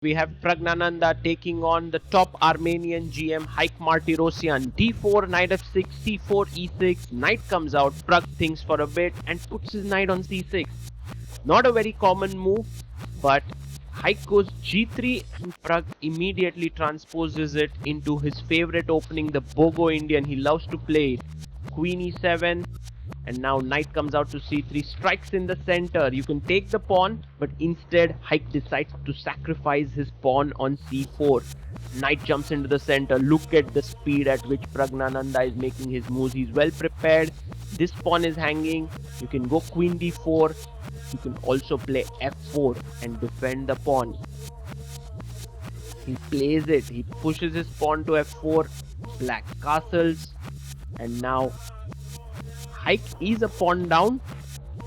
We have Praggnanandhaa taking on the top Armenian GM Haik Martirosyan. D4, knight f6, c4, e6. Knight comes out. Pragg thinks for a bit and puts his knight on c6. Not a very common move, but Haik goes g3 and Pragg immediately transposes it into his favorite opening, the Bogo Indian. He loves to play it. Queen e7. And now knight comes out to c3, strikes in the center. You can take the pawn, but instead Haik decides to sacrifice his pawn on c4. Knight jumps into the center. Look at the speed at which Praggnanandhaa is making his moves. He's well prepared. This pawn is hanging. You can go queen d4. You can also play f4 and defend the pawn. He plays it. He pushes his pawn to f4. Black castles. And now Haik is a pawn down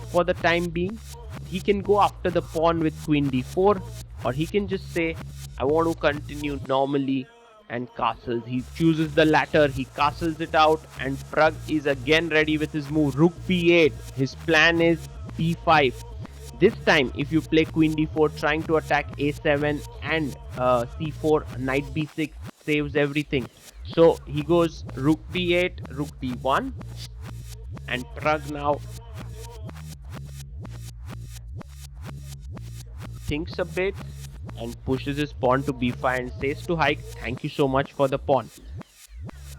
for the time being. He can go after the pawn with queen d4, or he can just say, I want to continue normally and castles. He chooses the latter. He castles it out, and Pragg is again ready with his move. Rook b8. His plan is b5. This time, if you play queen d4 trying to attack a7 and c4, knight b6 saves everything. So he goes rook b8, rook d1. And Pragg now thinks a bit and pushes his pawn to b5 and says to Haik, thank you so much for the pawn.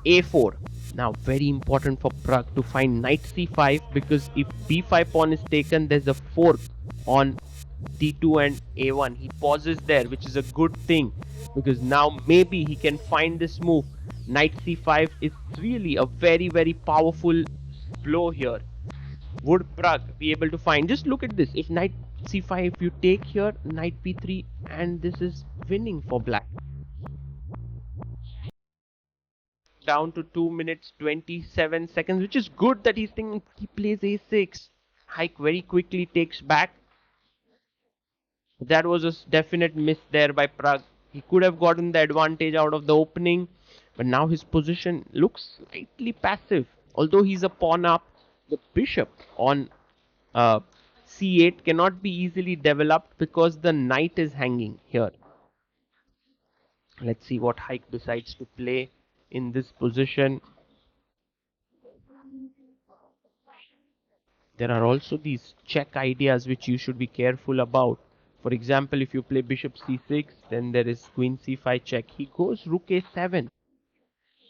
a4. Now very important for Pragg to find knight c5, because if b5 pawn is taken, there's a fork on d2 and a1. He pauses there, which is a good thing, because now maybe he can find this move. Knight c5 is really a very powerful blow here. Would Pragg be able to find? Just look at this. If knight c5, if you take here, knight b3, and this is winning for black. Down to 2 minutes 27 seconds, which is good that he's thinking. He plays a6. Haik very quickly takes back. That was a definite miss there by Pragg. He could have gotten the advantage out of the opening, but now his position looks slightly passive. Although he's a pawn up, the bishop on c8 cannot be easily developed because the knight is hanging here. Let's see what Haik decides to play in this position. There are also these check ideas which you should be careful about. For example, if you play bishop c6, then there is queen c5 check. He goes rook a7.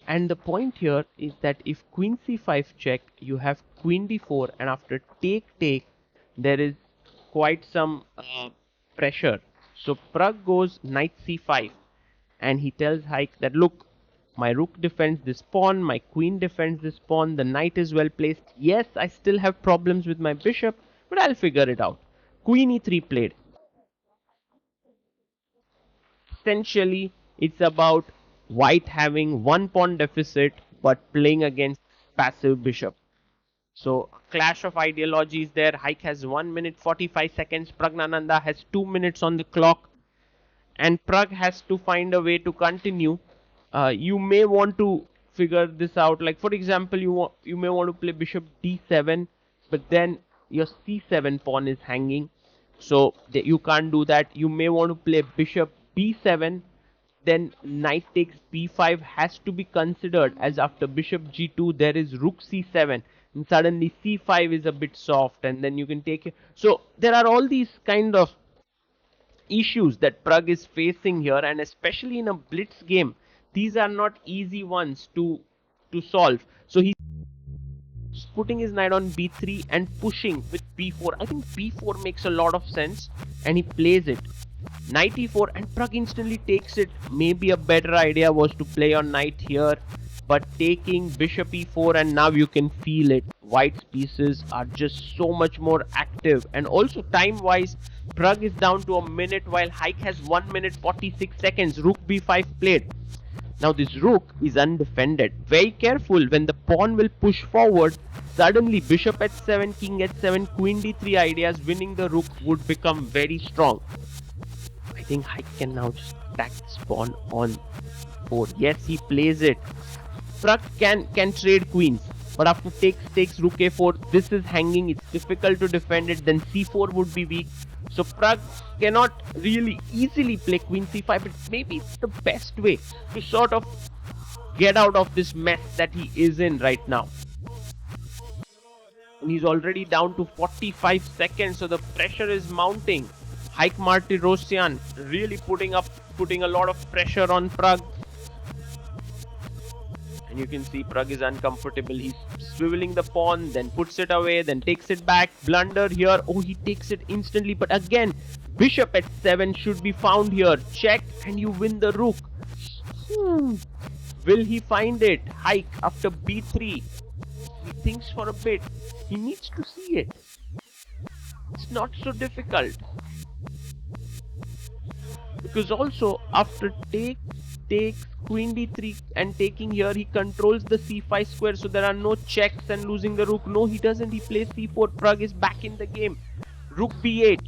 And the point here is that if queen c5 check, you have queen d4, and after take, there is quite some pressure. So Pragg goes knight c5, and he tells Haik that, look, my rook defends this pawn, my queen defends this pawn, the knight is well placed. Yes, I still have problems with my bishop, but I'll figure it out. Queen e3 played. Essentially, it's about white having one pawn deficit but playing against passive bishop. So clash of ideologies there. Haik has 1 minute 45 seconds. Praggnanandhaa has 2 minutes on the clock, and Pragg has to find a way to continue. You may want to figure this out. Like for example, you may want to play bishop d7, but then your c7 pawn is hanging, so you can't do that. You may want to play bishop b7. Then knight takes b5 has to be considered, as after bishop g2 there is rook c7, and suddenly c5 is a bit soft, and then you can take it. So there are all these kind of issues that Pragg is facing here, and especially in a blitz game, these are not easy ones to solve. So he's putting his knight on b3 and pushing with b4. I think b4 makes a lot of sense, and he plays it. Knight e4, and Pragg instantly takes it. Maybe a better idea was to play on knight here, but taking bishop e4, and now you can feel it. White's pieces are just so much more active, and also time wise, Pragg is down to a minute while Haik has 1 minute 46 seconds. Rook b5 played. Now this rook is undefended. Very careful when the pawn will push forward. Suddenly bishop h7, king h7, queen d3 ideas, winning the rook would become very strong. I think Haik can now just attack this pawn on 4. Yes, he plays it. Pragg can trade queens. But after takes rook a4, this is hanging, it's difficult to defend it, then c4 would be weak. So Pragg cannot really easily play queen c5, but maybe it's the best way to sort of get out of this mess that he is in right now. And he's already down to 45 seconds, so the pressure is mounting. Haik Martirosyan really putting a lot of pressure on Pragg. And you can see Pragg is uncomfortable. He's swiveling the pawn, then puts it away, then takes it back. Blunder here. Oh, he takes it instantly. But again, bishop at 7 should be found here. Check and you win the rook. Will he find it? Haik after b3. He thinks for a bit. He needs to see it. It's not so difficult. Because also after takes queen d3 and taking here, he controls the c5 square, so there are no checks and losing the rook. No, he doesn't. He plays c4. Pragg is back in the game. Rook b8.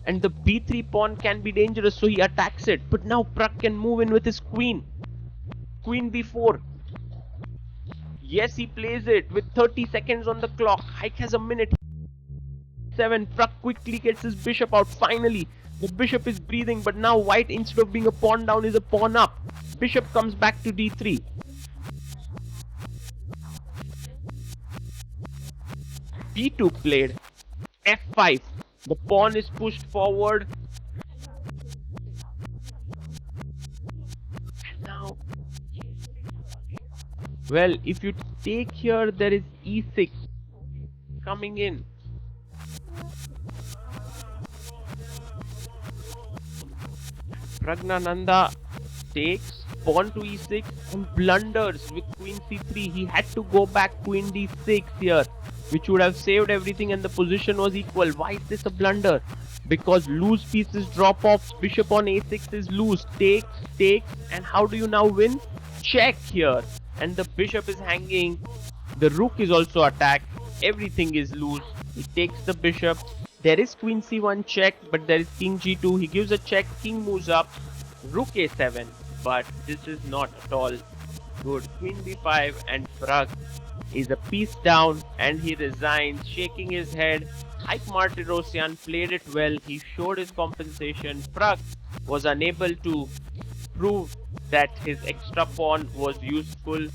And the b3 pawn can be dangerous, so he attacks it. But now Pragg can move in with his queen. Queen b4. Yes, he plays it with 30 seconds on the clock. Haik has a minute. 7. Pragg quickly gets his bishop out. Finally, the bishop is breathing, but now white, instead of being a pawn down, is a pawn up. Bishop comes back to d3. b2 played. f5. The pawn is pushed forward. And now, well, if you take here, there is e6 coming in. Praggnanandhaa takes pawn to e6 and blunders with queen c3. He had to go back queen d6 here, which would have saved everything and the position was equal. Why is this a blunder? Because loose pieces drop off. Bishop on a6 is loose. Takes, and how do you now win? Check here. And the bishop is hanging. The rook is also attacked. Everything is loose. He takes the bishop. There is queen c1 check, but there is king g2. He gives a check, king moves up, rook a7. But this is not at all good. Queen b5 and Pragg is a piece down and he resigns, shaking his head. Haik Martirosyan played it well. He showed his compensation. Pragg was unable to prove that his extra pawn was useful.